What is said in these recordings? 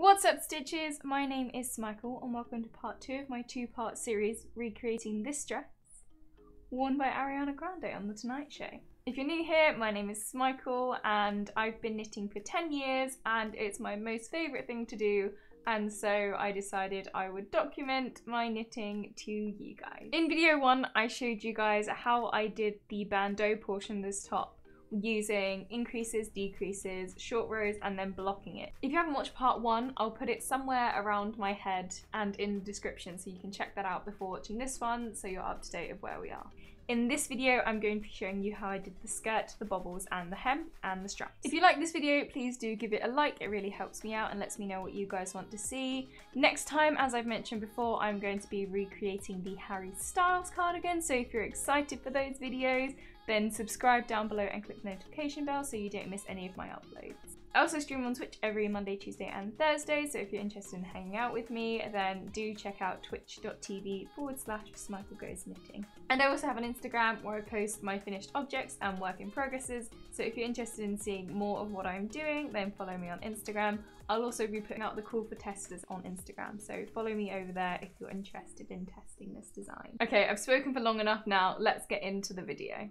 What's up, Stitches? My name is Michael and welcome to part 2 of my two-part series recreating this dress worn by Ariana Grande on The Tonight Show. If you're new here, my name is Michael and I've been knitting for 10 years and it's my most favourite thing to do, and so I decided I would document my knitting to you guys. In video 1 I showed you guys how I did the bandeau portion of this top using increases, decreases, short rows and then blocking it. If you haven't watched part 1, I'll put it somewhere around my head and in the description so you can check that out before watching this one so you're up to date of where we are. In this video, I'm going to be showing you how I did the skirt, the bobbles and the hem and the straps. If you like this video, please do give it a like. It really helps me out and lets me know what you guys want to see. Next time, as I've mentioned before, I'm going to be recreating the Harry Styles cardigan. So if you're excited for those videos, then subscribe down below and click the notification bell so you don't miss any of my uploads. I also stream on Twitch every Monday, Tuesday and Thursday, so if you're interested in hanging out with me, then do check out twitch.tv/SmichaelGoesKnitting. And I also have an Instagram where I post my finished objects and work in progresses, so if you're interested in seeing more of what I'm doing, then follow me on Instagram. I'll also be putting out the call for testers on Instagram, so follow me over there if you're interested in testing this design. Okay, I've spoken for long enough now, let's get into the video.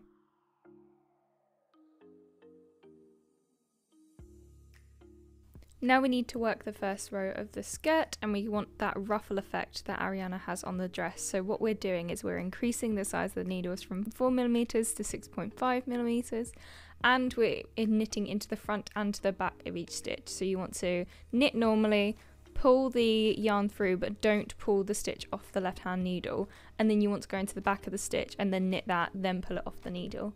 Now we need to work the first row of the skirt and we want that ruffle effect that Ariana has on the dress. So what we're doing is we're increasing the size of the needles from 4mm to 6.5mm and we're knitting into the front and to the back of each stitch. So you want to knit normally, pull the yarn through but don't pull the stitch off the left hand needle, and then you want to go into the back of the stitch and then knit that, then pull it off the needle.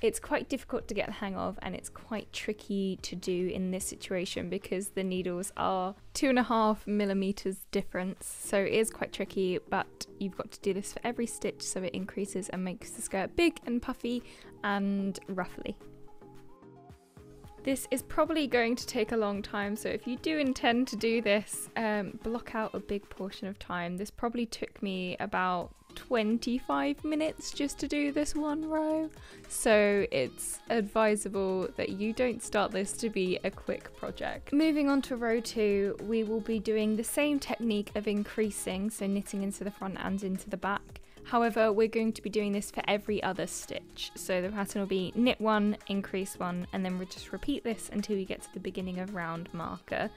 It's quite difficult to get the hang of and it's quite tricky to do in this situation because the needles are 2.5mm difference, so it is quite tricky, but you've got to do this for every stitch so it increases and makes the skirt big and puffy and ruffly. This is probably going to take a long time, so if you do intend to do this, block out a big portion of time. This probably took me about 25 minutes just to do this one row, so it's advisable that you don't start this to be a quick project. Moving on to row 2, we will be doing the same technique of increasing, so knitting into the front and into the back. However, we're going to be doing this for every other stitch. So the pattern will be knit 1, increase 1, and then we'll just repeat this until we get to the beginning of round marker.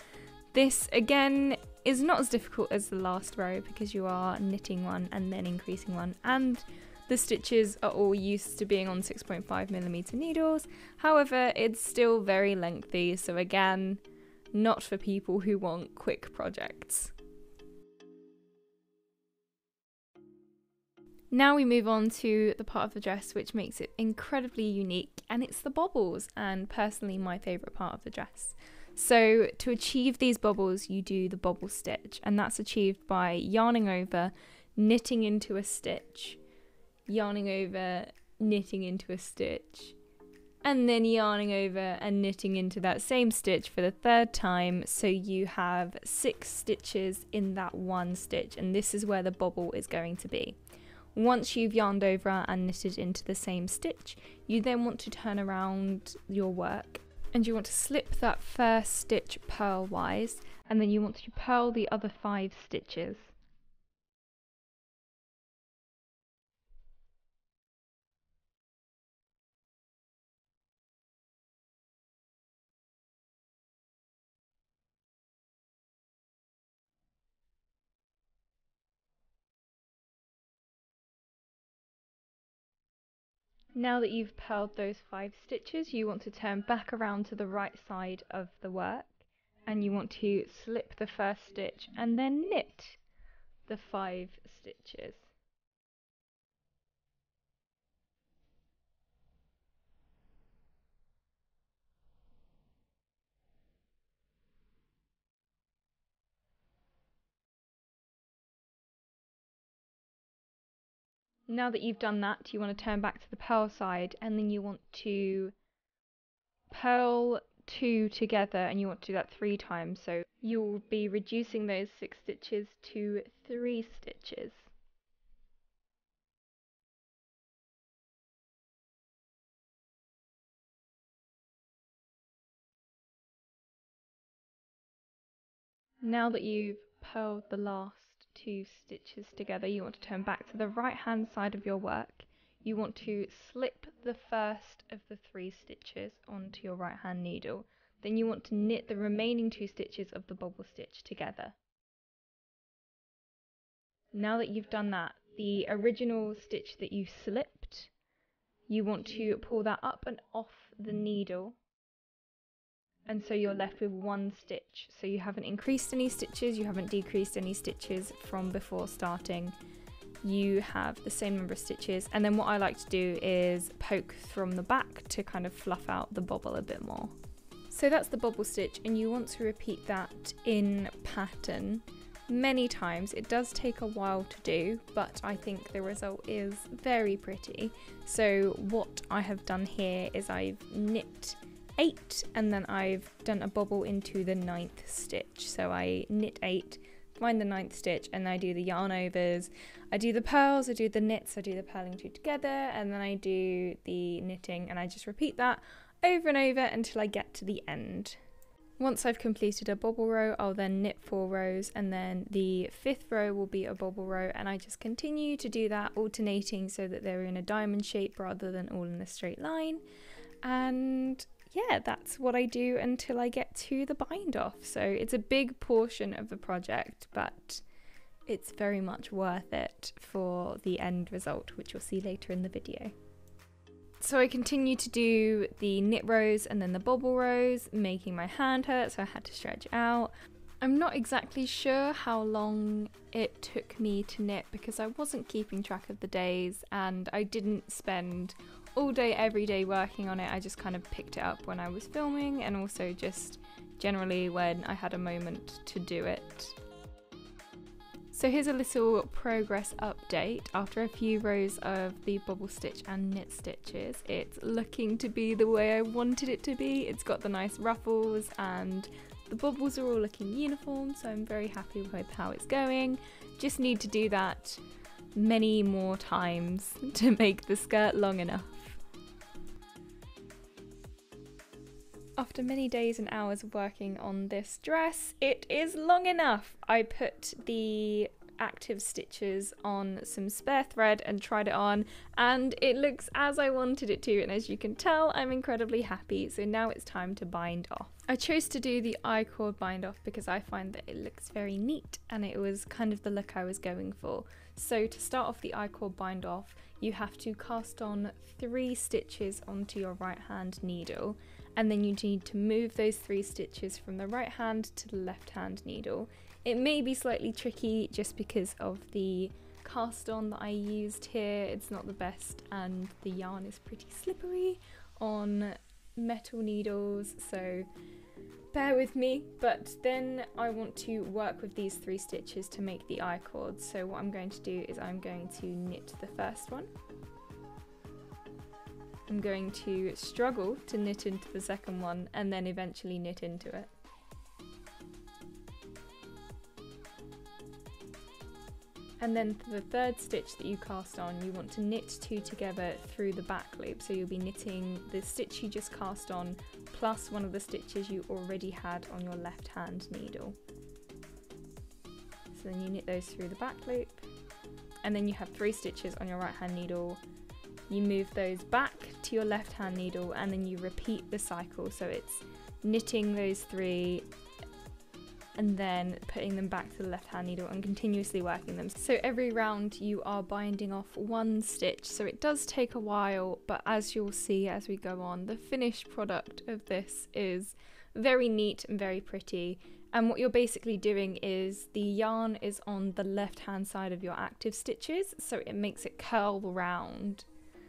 This, again, is not as difficult as the last row because you are knitting 1 and then increasing 1, and the stitches are all used to being on 6.5mm needles. However, it's still very lengthy, so again, not for people who want quick projects. Now we move on to the part of the dress which makes it incredibly unique, and it's the bobbles, and personally my favourite part of the dress. So to achieve these bobbles you do the bobble stitch, and that's achieved by yarning over, knitting into a stitch, yarning over, knitting into a stitch, and then yarning over and knitting into that same stitch for the third time, so you have 6 stitches in that one stitch, and this is where the bobble is going to be. Once you've yarned over and knitted into the same stitch, you then want to turn around your work and you want to slip that first stitch purlwise, and then you want to purl the other 5 stitches. Now that you've purled those 5 stitches, you want to turn back around to the right side of the work and you want to slip the first stitch and then knit the 5 stitches. Now that you've done that, you want to turn back to the purl side and then you want to purl 2 together, and you want to do that 3 times, so you'll be reducing those 6 stitches to 3 stitches. Now that you've purled the last 2 stitches together, you want to turn back to the right hand side of your work. You want to slip the first of the 3 stitches onto your right hand needle. Then you want to knit the remaining 2 stitches of the bobble stitch together. Now that you've done that, the original stitch that you slipped, you want to pull that up and off the needle, and so you're left with 1 stitch. So you haven't increased any stitches, you haven't decreased any stitches from before starting. You have the same number of stitches, and then what I like to do is poke from the back to kind of fluff out the bobble a bit more. So that's the bobble stitch, and you want to repeat that in pattern many times. It does take a while to do, but I think the result is very pretty. So what I have done here is I've knit 8 and then I've done a bobble into the 9th stitch. So I knit 8, find the 9th stitch, and I do the yarn overs, I do the purls, I do the knits, I do the purling 2 together, and then I do the knitting, and I just repeat that over and over until I get to the end. Once I've completed a bobble row, I'll then knit 4 rows, and then the 5th row will be a bobble row, and I just continue to do that, alternating so that they're in a diamond shape rather than all in a straight line. And yeah, that's what I do until I get to the bind off. So it's a big portion of the project, but it's very much worth it for the end result, which you'll see later in the video. So I continue to do the knit rows and then the bobble rows, making my hand hurt, so I had to stretch it out. I'm not exactly sure how long it took me to knit because I wasn't keeping track of the days, and I didn't spend all day every day working on it. I just kind of picked it up when I was filming, and also just generally when I had a moment to do it. So here's a little progress update. After a few rows of the bobble stitch and knit stitches, it's looking to be the way I wanted it to be. It's got the nice ruffles and the bobbles are all looking uniform, so I'm very happy with how it's going. Just need to do that many more times to make the skirt long enough. After many days and hours of working on this dress, it is long enough. I put the active stitches on some spare thread and tried it on, and it looks as I wanted it to, and as you can tell, I'm incredibly happy. So now it's time to bind off. I chose to do the I-cord bind off because I find that it looks very neat, and it was kind of the look I was going for. So to start off the I-cord bind off, you have to cast on 3 stitches onto your right hand needle, and then you need to move those 3 stitches from the right hand to the left hand needle. It may be slightly tricky just because of the cast on that I used here. It's not the best, and the yarn is pretty slippery on metal needles, so bear with me. But then I want to work with these 3 stitches to make the I-cord. So what I'm going to do is I'm going to knit the first one. I'm going to struggle to knit into the second one and then eventually knit into it. And then for the 3rd stitch that you cast on, you want to knit 2 together through the back loop. So you'll be knitting the stitch you just cast on plus one of the stitches you already had on your left hand needle. So then you knit those through the back loop, and then you have 3 stitches on your right hand needle. You move those back to your left hand needle, and then you repeat the cycle. So it's knitting those 3 and then putting them back to the left hand needle and continuously working them. So every round you are binding off 1 stitch, so it does take a while, but as you'll see as we go on, the finished product of this is very neat and very pretty. And what you're basically doing is the yarn is on the left hand side of your active stitches, so it makes it curl round,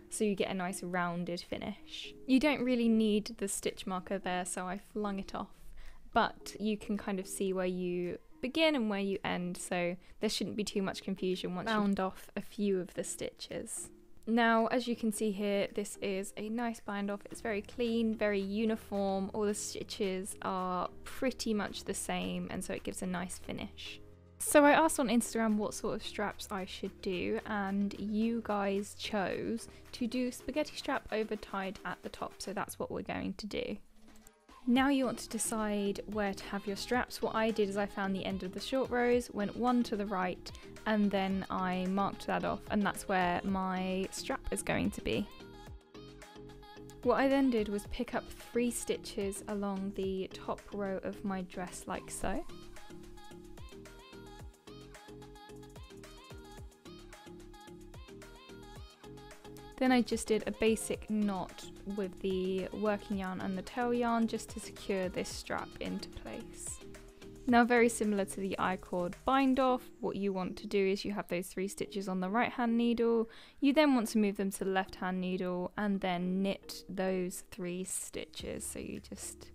so you get a nice rounded finish. You don't really need the stitch marker there, so I flung it off, but you can kind of see where you begin and where you end, so there shouldn't be too much confusion once you've bound off a few of the stitches. Now, as you can see here, this is a nice bind off. It's very clean, very uniform. All the stitches are pretty much the same, and so it gives a nice finish. So I asked on Instagram what sort of straps I should do, and you guys chose to do spaghetti strap over tied at the top, so that's what we're going to do. Now you want to decide where to have your straps. What I did is I found the end of the short rows, went one to the right, and then I marked that off, and that's where my strap is going to be. What I then did was pick up 3 stitches along the top row of my dress like so. Then I just did a basic knot with the working yarn and the tail yarn just to secure this strap into place. Now, very similar to the I-cord bind off, what you want to do is you have those 3 stitches on the right hand needle, you then want to move them to the left hand needle and then knit those 3 stitches. So you just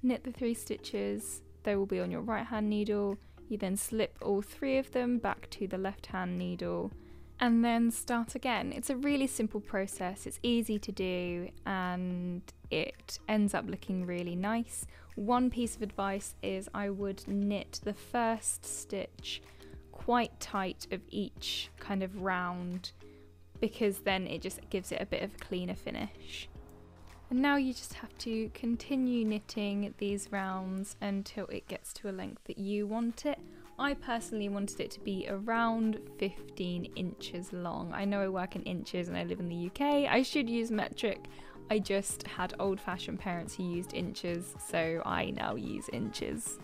knit the 3 stitches, they will be on your right hand needle, you then slip all 3 of them back to the left hand needle, and then start again. It's a really simple process, it's easy to do, and it ends up looking really nice. One piece of advice is I would knit the first stitch quite tight of each kind of round, because then it just gives it a bit of a cleaner finish. And now you just have to continue knitting these rounds until it gets to a length that you want it. I personally wanted it to be around 15 inches long. I know I work in inches and I live in the UK. I should use metric. I just had old-fashioned parents who used inches, so I now use inches.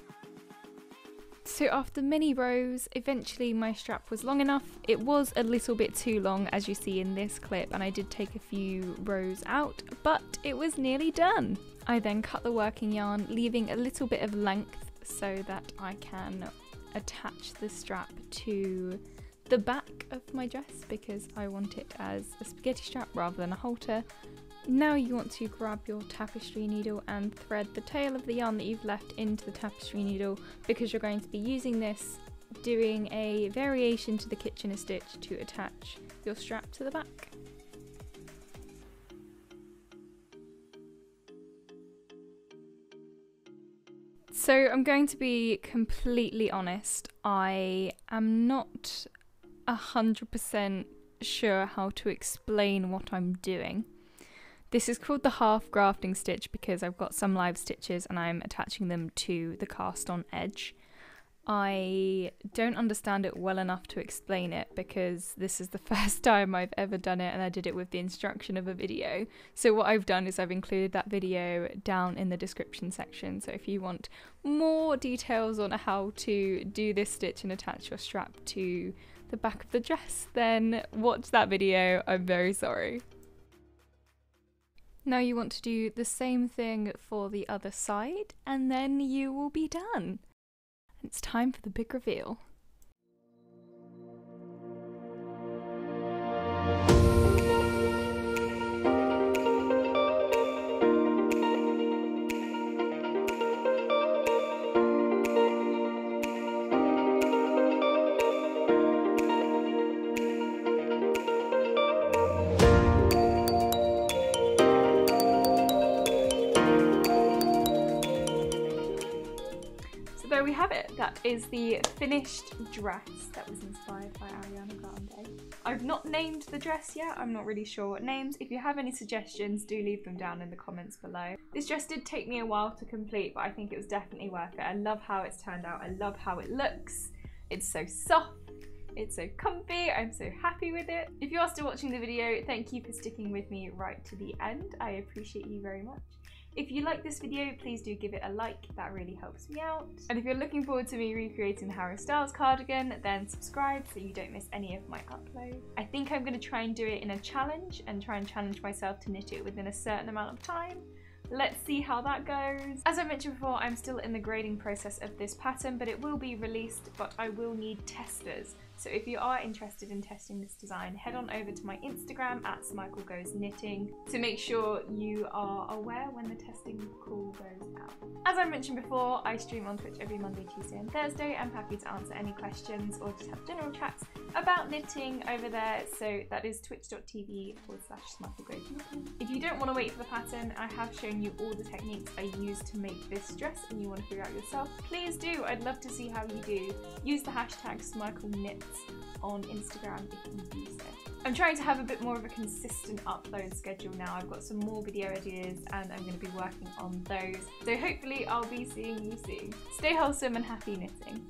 So after many rows, eventually my strap was long enough. It was a little bit too long, as you see in this clip, and I did take a few rows out, but it was nearly done. I then cut the working yarn, leaving a little bit of length so that I can attach the strap to the back of my dress, because I want it as a spaghetti strap rather than a halter. Now you want to grab your tapestry needle and thread the tail of the yarn that you've left into the tapestry needle, because you're going to be using this, doing a variation to the Kitchener stitch to attach your strap to the back. So I'm going to be completely honest, I am not 100% sure how to explain what I'm doing. This is called the half grafting stitch because I've got some live stitches and I'm attaching them to the cast on edge. I don't understand it well enough to explain it because this is the first time I've ever done it, and I did it with the instruction of a video. So what I've done is I've included that video down in the description section, so if you want more details on how to do this stitch and attach your strap to the back of the dress, then watch that video. I'm very sorry. Now you want to do the same thing for the other side and then you will be done. It's time for the big reveal. There we have it. That is the finished dress that was inspired by Ariana Grande. I've not named the dress yet. I'm not really sure what names. If you have any suggestions, do leave them down in the comments below. This dress did take me a while to complete, but I think it was definitely worth it. I love how it's turned out. I love how it looks. It's so soft. It's so comfy. I'm so happy with it. If you are still watching the video, thank you for sticking with me right to the end. I appreciate you very much. If you like this video, please do give it a like, that really helps me out. And if you're looking forward to me recreating the Harry Styles cardigan, then subscribe so you don't miss any of my uploads. I think I'm going to try and do it in a challenge and try and challenge myself to knit it within a certain amount of time. Let's see how that goes. As I mentioned before, I'm still in the grading process of this pattern, but it will be released, but I will need testers. So if you are interested in testing this design, head on over to my Instagram at @SmichaelGoesKnitting to make sure you are aware when the testing call goes out. As I mentioned before, I stream on Twitch every Monday, Tuesday and Thursday. I'm happy to answer any questions or just have general chats about knitting over there. So that is twitch.tv/SmichaelGoesKnitting. If you don't want to wait for the pattern, I have shown you all the techniques I use to make this dress and you want to figure out yourself, please do. I'd love to see how you do. Use the hashtag #SmichaelKnit comments on Instagram if you do so. I'm trying to have a bit more of a consistent upload schedule now. I've got some more video ideas and I'm going to be working on those. So hopefully I'll be seeing you soon. Stay wholesome and happy knitting.